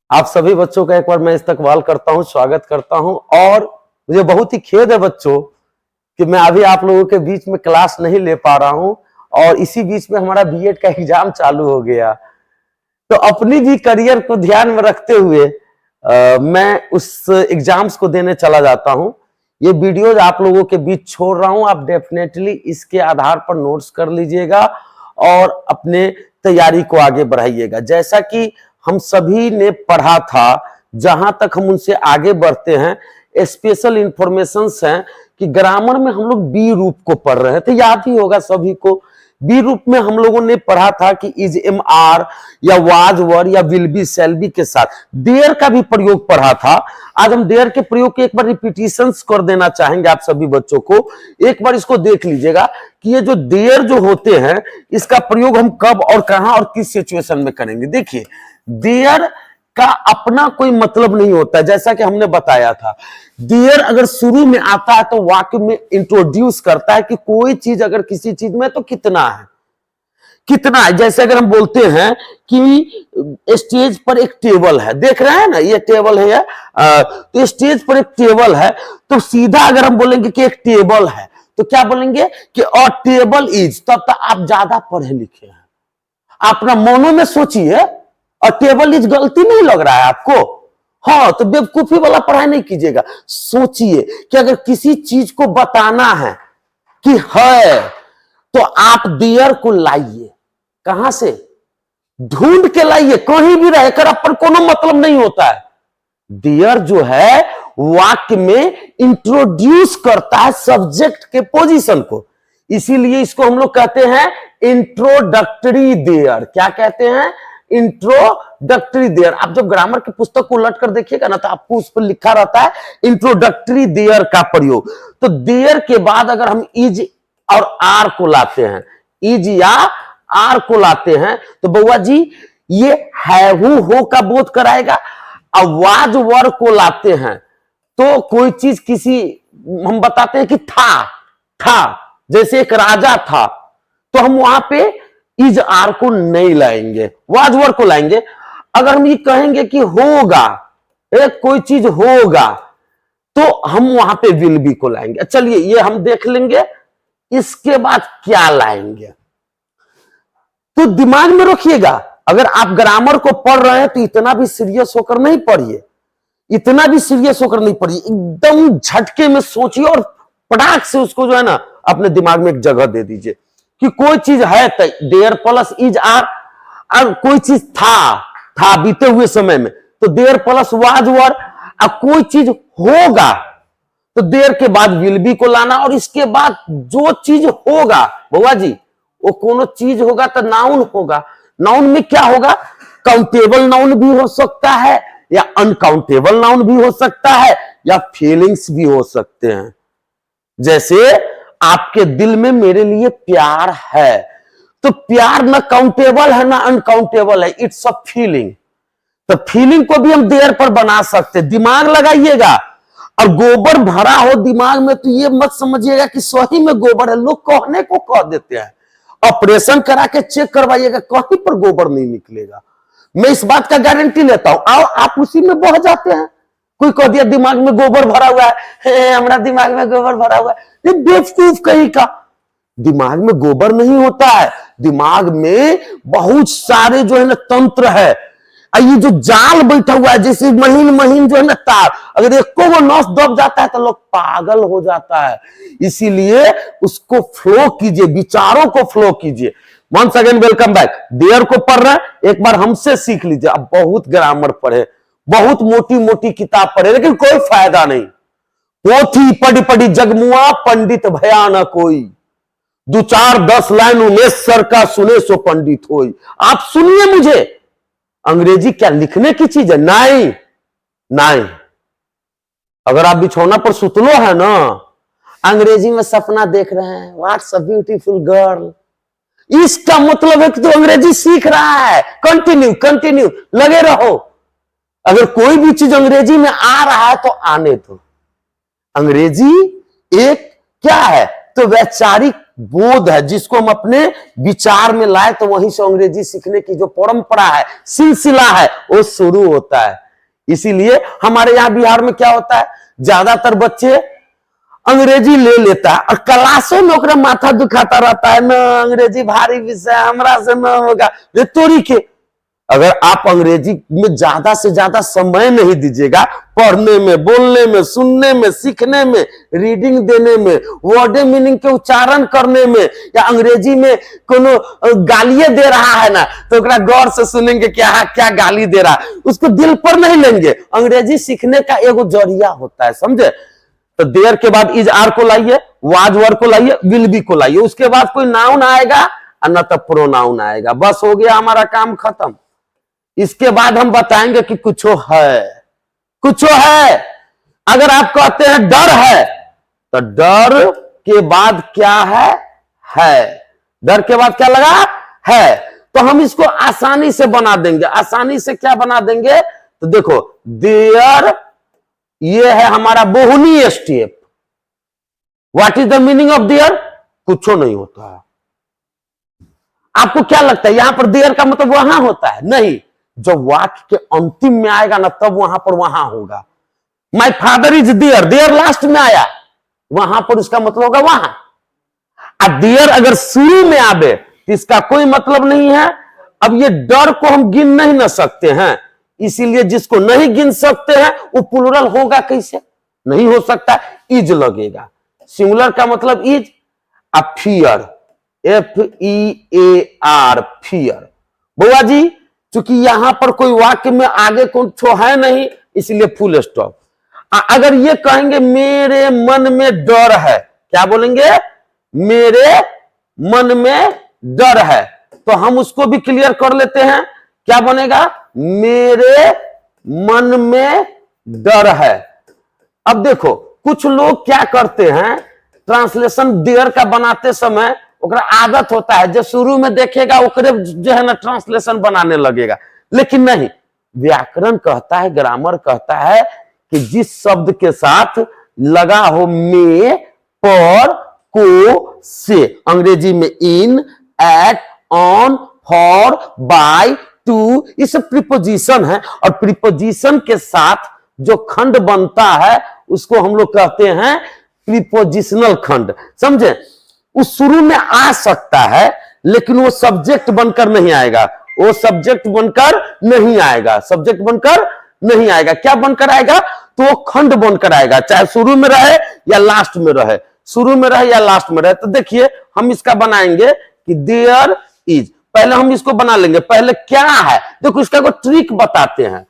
आप सभी बच्चों का एक बार मैं इस्तकबाल करता हूं, स्वागत करता हूं। और मुझे बहुत ही खेद है बच्चों कि मैं अभी आप लोगों के बीच में क्लास नहीं ले पा रहा हूं और इसी बीच में हमारा बीएड का एग्जाम चालू हो गया। तो अपनी भी करियर को ध्यान में रखते हुए मैं उस एग्जाम्स को देने चला जाता हूं। ये वीडियोज आप लोगों के बीच छोड़ रहा हूं, आप डेफिनेटली इसके आधार पर नोट्स कर लीजिएगा और अपने तैयारी को आगे बढ़ाइएगा। जैसा कि हम सभी ने पढ़ा था, जहां तक हम उनसे आगे बढ़ते हैं, स्पेशल इंफॉर्मेशंस हैं कि ग्रामर में हम लोग बी रूप को पढ़ रहे थे, याद ही होगा सभी को। बी रूप में हम लोगों ने पढ़ा था कि इज एम आर या वाज वर या विल बी शैल बी के साथ देयर का भी प्रयोग पढ़ा था। आज हम देयर के प्रयोग के एक बार रिपीटिशंस कर देना चाहेंगे आप सभी बच्चों को। एक बार इसको देख लीजिएगा कि ये जो देयर जो होते हैं इसका प्रयोग हम कब और कहां और किस सिचुएशन में करेंगे। देखिए, देयर का अपना कोई मतलब नहीं होता, जैसा कि हमने बताया था। देयर अगर शुरू में आता है तो वाक्य में इंट्रोड्यूस करता है कि कोई चीज अगर किसी चीज में तो कितना है, कितना है। जैसे अगर हम बोलते हैं कि स्टेज पर एक टेबल है, देख रहे हैं ना, ये टेबल है, तो स्टेज पर एक टेबल है, तो सीधा अगर हम बोलेंगे कि एक टेबल है तो क्या बोलेंगे कि अ टेबल इज, तब तक आप ज्यादा पढ़े लिखे हैं। अपना मनो में सोचिए, और टेबल इज गलती नहीं लग रहा है आपको? हाँ, तो बेवकूफी वाला पढ़ाई नहीं कीजिएगा। सोचिए कि अगर किसी चीज को बताना है कि है तो आप देयर को लाइए, कहां से? ढूंढ के लाइए, कहीं भी रहे कर, अपन कोनो मतलब नहीं होता है। देयर जो है वाक्य में इंट्रोड्यूस करता है सब्जेक्ट के पोजीशन को, इसीलिए इसको हम लोग कहते हैं इंट्रोडक्टरी देयर। क्या कहते हैं? Introductory there. आप जब ग्रामर की पुस्तक को उलट कर देखिएगा ना तो आपको उस पर लिखा रहता है इंट्रोडक्टरी देयर का प्रयोग। तो देयर के बाद अगर हम इज और आर को लाते हैं, इज या आर को लाते हैं, तो बउआ जी ये है हो का बोध कराएगा। अब वाज वर को लाते हैं तो कोई चीज किसी, हम बताते हैं कि था, जैसे एक राजा था, तो हम वहां पे इज आर को नहीं लाएंगे, वाज वर को लाएंगे। अगर हम ये कहेंगे कि होगा, एक कोई चीज होगा, तो हम वहां पे विल बी को लाएंगे। चलिए ये हम देख लेंगे, इसके बाद क्या लाएंगे तो दिमाग में रखिएगा। अगर आप ग्रामर को पढ़ रहे हैं तो इतना भी सीरियस होकर नहीं पढ़िए, इतना भी सीरियस होकर नहीं पढ़िए, एकदम झटके में सोचिए और पटाख से उसको जो है ना अपने दिमाग में एक जगह दे दीजिए कि कोई चीज है देयर प्लस इज आर, और कोई चीज था बीते हुए समय में तो देयर प्लस वाज वर, और कोई चीज होगा तो देयर के बाद विल बी को लाना, और इसके बाद जो चीज होगा बउआ जी वो कोनो चीज होगा तो नाउन होगा। नाउन में क्या होगा? काउंटेबल नाउन भी हो सकता है या अनकाउंटेबल नाउन भी हो सकता है या फीलिंग्स भी हो सकते हैं। जैसे आपके दिल में मेरे लिए प्यार है, तो प्यार ना काउंटेबल है ना अनकाउंटेबल है, इट्स अ फीलिंग। तो फीलिंग को भी हम देयर पर बना सकते, दिमाग लगाइएगा। और गोबर भरा हो दिमाग में तो ये मत समझिएगा कि सही में गोबर है, लोग कहने को कह देते हैं। ऑपरेशन करा के चेक करवाइएगा, कहीं पर गोबर नहीं निकलेगा, मैं इस बात का गारंटी लेता हूं। आओ आप उसी में बह जाते हैं। कोई कह दिया दिमाग में गोबर भरा हुआ है, हमारा दिमाग में गोबर भरा हुआ है, ये बेवकूफ कहीं का। दिमाग में गोबर नहीं होता है, दिमाग में बहुत सारे जो है ना तंत्र है। ये जो जाल बैठा हुआ है, जैसे महीन महीन जो है ना तार, अगर एको वो नस दब जाता है तो लोग पागल हो जाता है। इसीलिए उसको फ्लो कीजिए, विचारों को फ्लो कीजिए। Once again welcome back. There को पढ़ रहे हैं, एक बार हमसे सीख लीजिए। अब बहुत ग्रामर पढ़े, बहुत मोटी मोटी किताब पढ़े, लेकिन कोई फायदा नहीं। पोथी पढ़ी पढ़ी जगमुआ, पंडित भया न कोई, दो चार 10 लाइन उमेश सर का सुने सो पंडित होई। आप सुनिए मुझे, अंग्रेजी क्या लिखने की चीज है? नहीं नहीं। अगर आप बिछौना पर सुतलो है ना, अंग्रेजी में सपना देख रहे हैं, व्हाट्स अ ब्यूटीफुल गर्ल, इसका मतलब है कि तो अंग्रेजी सीख रहा है। कंटिन्यू कंटिन्यू लगे रहो। अगर कोई भी चीज अंग्रेजी में आ रहा है तो आने दो। अंग्रेजी एक क्या है? तो वैचारिक बोध है, जिसको हम अपने विचार में लाए, तो वहीं से अंग्रेजी सीखने की जो परंपरा है, सिलसिला है, वो शुरू होता है। इसीलिए हमारे यहाँ बिहार में क्या होता है, ज्यादातर बच्चे अंग्रेजी ले लेता है और क्लासों में ओकरा माथा दुखाता रहता है, ना अंग्रेजी भारी विषय हमरा से न होगा। ये तोरी के, अगर आप अंग्रेजी में ज्यादा से ज्यादा समय नहीं दीजिएगा, पढ़ने में, बोलने में, सुनने में, सीखने में, रीडिंग देने में, वर्ड मीनिंग के उच्चारण करने में, या अंग्रेजी में कोनो गालियां दे रहा है ना, तो ओकरा गौर से सुनेंगे क्या क्या गाली दे रहा है, उसको दिल पर नहीं लेंगे। अंग्रेजी सीखने का एगो जरिया होता है, समझे। तो देयर के बाद इज आर को लाइए, वाज वर को लाइए, विल बी को लाइए, उसके बाद कोई नाउन आएगा और न तो प्रोनाउन आएगा, बस हो गया हमारा काम खत्म। इसके बाद हम बताएंगे कि कुछो है, कुछो है। अगर आप कहते हैं डर है, तो डर के बाद क्या है। डर के बाद क्या लगा है, तो हम इसको आसानी से बना देंगे। आसानी से क्या बना देंगे, तो देखो देयर, ये है हमारा बोहनी step. What is the meaning of there, कुछो नहीं होता है। आपको क्या लगता है यहां पर देयर का मतलब वहां होता है? नहीं, जब वाक्य के अंतिम में आएगा ना, तब वहां पर वहां होगा। My father is there, there last में आया, वहां पर उसका मतलब होगा वहां। अब देयर अगर शुरू में आवे तो इसका कोई मतलब नहीं है। अब ये डर को हम गिन नहीं ना सकते हैं, इसीलिए जिसको नहीं गिन सकते हैं वो प्लुरल होगा कैसे, नहीं हो सकता, इज लगेगा। सिंगुलर का मतलब इज। अब फियर, FEAR, फियर। बुआ जी, चूंकि यहां पर कोई वाक्य में आगे कुछ है नहीं, इसलिए फुल स्टॉप। अगर ये कहेंगे मेरे मन में डर है, क्या बोलेंगे, मेरे मन में डर है, तो हम उसको भी क्लियर कर लेते हैं। क्या बनेगा, मेरे मन में डर है। अब देखो कुछ लोग क्या करते हैं, ट्रांसलेशन देयर का बनाते समय ओकरा आदत होता है, जो शुरू में देखेगा ओकरे जो है ना ट्रांसलेशन बनाने लगेगा। लेकिन नहीं, व्याकरण कहता है, ग्रामर कहता है कि जिस शब्द के साथ लगा हो में, पर, को, से, अंग्रेजी में in, at, on, for, by, to, ये सब प्रीपोजिशन है। और प्रीपोजिशन के साथ जो खंड बनता है उसको हम लोग कहते हैं प्रीपोजिशनल खंड, समझे। उस शुरू में आ सकता है, लेकिन वो सब्जेक्ट बनकर नहीं आएगा, वो सब्जेक्ट बनकर नहीं आएगा, सब्जेक्ट बनकर नहीं आएगा। क्या बनकर आएगा, तो वो खंड बनकर आएगा, चाहे शुरू में रहे या लास्ट में रहे, शुरू में रहे या लास्ट में रहे। तो देखिए हम इसका बनाएंगे कि देयर इज, पहले हम इसको बना लेंगे। पहले क्या है, देखो इसका को ट्रिक बताते हैं।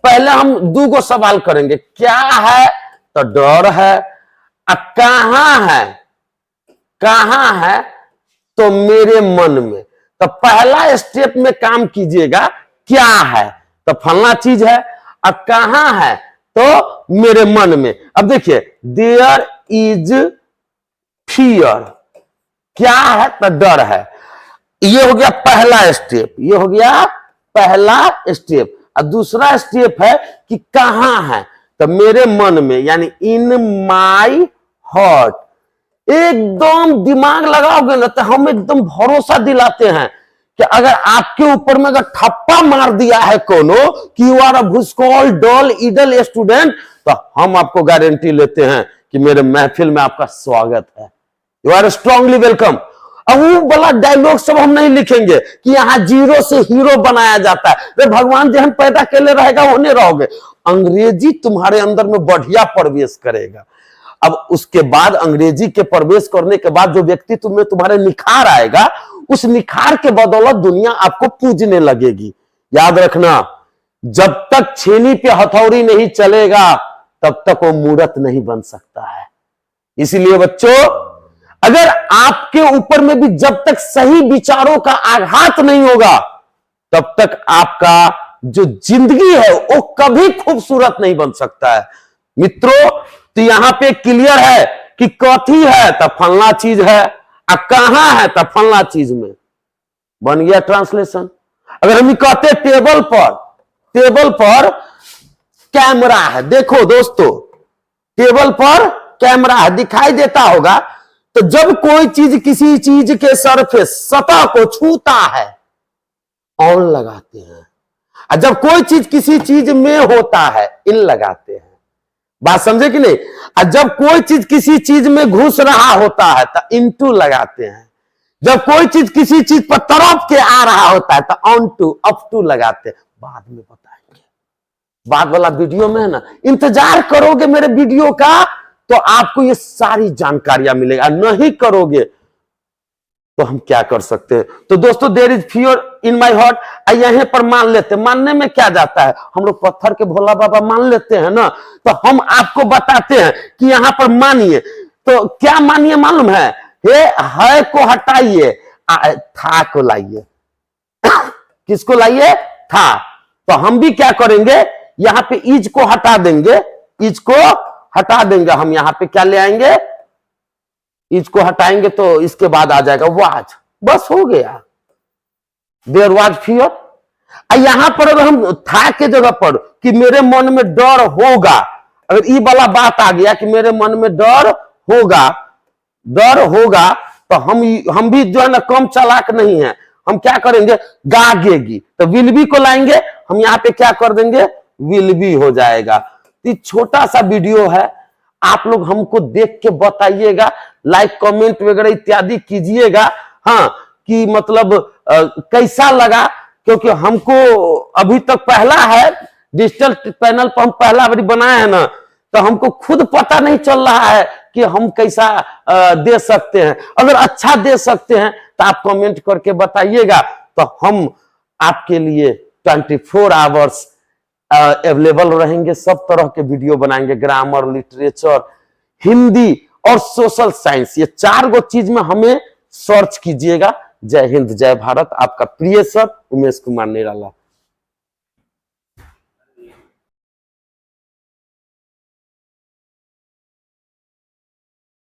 पहले हम दो सवाल करेंगे, क्या है, तो डर है। कहां है, कहां है, तो मेरे मन में। तो पहला स्टेप में काम कीजिएगा, क्या है, तो फलना चीज है। और कहां है, तो मेरे मन में। अब देखिए देयर इज फियर, क्या है, तो डर है। ये हो गया पहला स्टेप, ये हो गया पहला स्टेप। और दूसरा स्टेप है कि कहां है, तो मेरे मन में, यानी इन माई हार्ट। एकदम दिमाग लगाओगे ना, तो हम एकदम भरोसा दिलाते हैं कि अगर आपके ऊपर में अगर ठप्पा मार दिया है कोनो कि यू आर अ भूसकॉल डॉल इडल स्टूडेंट, तो हम आपको गारंटी लेते हैं कि मेरे महफिल में आपका स्वागत है, यू आर स्ट्रांगली वेलकम। अब वो वाला डायलॉग सब हम नहीं लिखेंगे कि यहाँ जीरो से हीरो बनाया जाता है। वे भगवान जहन पैदा के लिए रहेगा होने रहोगे, अंग्रेजी तुम्हारे अंदर में बढ़िया प्रवेश करेगा। अब उसके बाद अंग्रेजी के प्रवेश करने के बाद जो व्यक्तित्व में तुम्हारे निखार आएगा, उस निखार के बदौलत दुनिया आपको पूजने लगेगी। याद रखना, जब तक छेनी पे हथौड़ी नहीं चलेगा तब तक वो मूर्त नहीं बन सकता है। इसलिए बच्चों, अगर आपके ऊपर में भी जब तक सही विचारों का आघात नहीं होगा, तब तक आपका जो जिंदगी है वो कभी खूबसूरत नहीं बन सकता है। मित्रों, तो यहां पे क्लियर है कि कथी है, तो फलना चीज है, और कहां है, तो फलना चीज में। बन गया ट्रांसलेशन। अगर हम कहते टेबल पर कैमरा है, देखो दोस्तों, टेबल पर कैमरा है, दिखाई देता होगा। तो जब कोई चीज किसी चीज के सरफेस सतह को छूता है ऑन लगाते हैं, और जब कोई चीज किसी चीज में होता है इन लगाते हैं। बात समझे कि नहीं? और जब कोई चीज किसी चीज में घुस रहा होता है तो इनटू लगाते हैं। जब कोई चीज किसी चीज पर तरफ के आ रहा होता है तो ऑन टू अप टू लगाते हैं। बाद में बताएंगे, बाद वाला वीडियो में है ना, इंतजार करोगे मेरे वीडियो का तो आपको ये सारी जानकारियां मिलेगा, नहीं करोगे तो हम क्या कर सकते हैं। तो दोस्तों, there is fear in my heart, यहीं पर मान लेते, मानने में क्या जाता है, हम लोग पत्थर के भोला बाबा मान लेते हैं ना, तो हम आपको बताते हैं कि यहां पर मानिए। तो क्या मानिए मालूम है को हटाइए, था को लाइए। किसको लाइए? था। तो हम भी क्या करेंगे, यहां पे इज को हटा देंगे, इज को हटा देंगे, हम यहां पे क्या ले आएंगे, इज को हटाएंगे तो इसके बाद आ जाएगा वाज, बस हो गया। There was fear. यहां पर अगर हम था के जगह पर कि मेरे मन में डर होगा, अगर ये वाला बात आ गया कि मेरे मन में डर होगा, तो हम भी जो है ना कम चालाक नहीं है, हम क्या करेंगे, गागेगी, तो विल बी को लाएंगे, हम यहां पे क्या कर देंगे, विल बी हो जाएगा। तो छोटा सा वीडियो है, आप लोग हमको देख के बताइएगा, लाइक कमेंट वगैरह इत्यादि कीजिएगा, हाँ, कि मतलब कैसा लगा, क्योंकि हमको अभी तक पहला है, डिजिटल पैनल पर हम पहला बार बनाए हैं ना, तो हमको खुद पता नहीं चल रहा है कि हम कैसा दे सकते हैं। अगर अच्छा दे सकते हैं तो आप कमेंट करके बताइएगा, तो हम आपके लिए 24 आवर्स अवेलेबल रहेंगे, सब तरह के वीडियो बनाएंगे, ग्रामर, लिटरेचर, हिंदी और सोशल साइंस, ये 4 गो चीज में हमें सर्च कीजिएगा। जय हिंद, जय भारत। आपका प्रिय सर उमेश कुमार निराला।